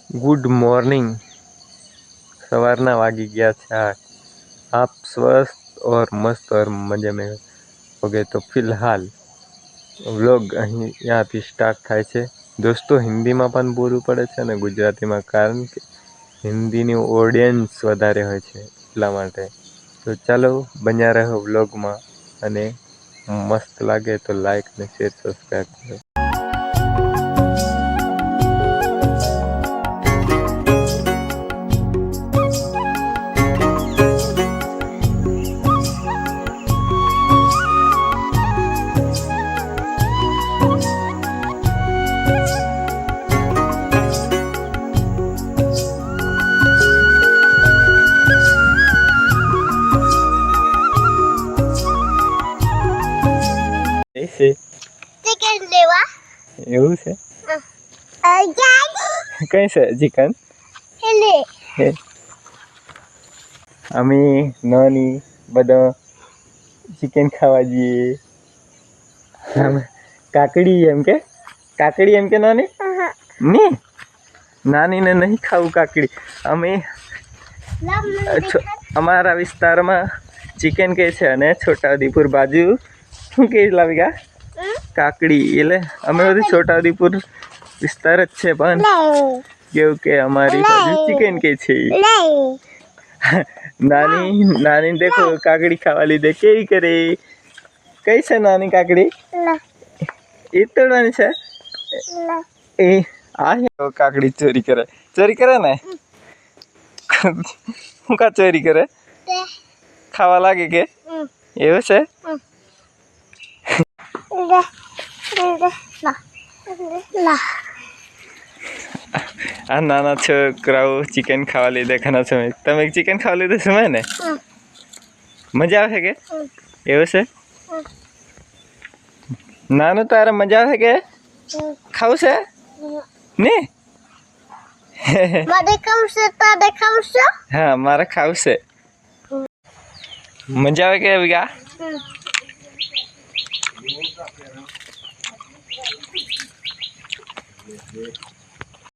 Good morning. सवारना वागी गया છે 8। आप स्वस्थ और मस्त और मजे में हो गए तो फिलहाल व्लॉग અહીં ત્યાંથી સ્ટાર્ટ થાય છે। દોસ્તો હિન્દીમાં પણ બોલવું પડે છે અને ગુજરાતીમાં, કારણ કે હિન્દીની ઓડિયન્સ વધારે હોય છે એટલા માટે। તો ચાલો બન્યા રહો વ્લોગમાં, અને મસ્ત લાગે તો લાઈક ને શેર સબસ્ક્રાઈબ કરો। ऐसे चिकन लेवा એવું છે કઈ છે ચિકન હેલે અમે નાની બધા ચિકન ખાવા જઈએ। કાકડી એમ કે નાની ની નાની ને નહીં ખાવું કાકડી। અમે અમારા વિસ્તારમાં ચિકન કે છે અને છોટાઉદેપુર બાજુ શું કે લાવી ગયા કાકડી। એટલે અમે બધું છોટાઉદેપુર વિસ્તાર જ છે, પણ કેવું કે અમારી બાજુ ચિકન કે છે। નાની નાની देखो કાકડી ખાવા લીધે કેવી કરે। કઈ છે નાની કાકડી એ તોડવાની છે એ આ કાકડી ચોરી કરે ને હું કા ચોરી કરે ખાવા લાગે કે એવું છે। આ નાના છોકરાઓ ચિકન ખાવા લીધે ઘણા સમય। તમે ચિકન ખાવા લીધે સમય ને મજા આવે કે એવું છે। નાનું તારે મજા આવે કે ખાવું છે ને હા મારે ખાવું છે। મજા આવે કે વિગા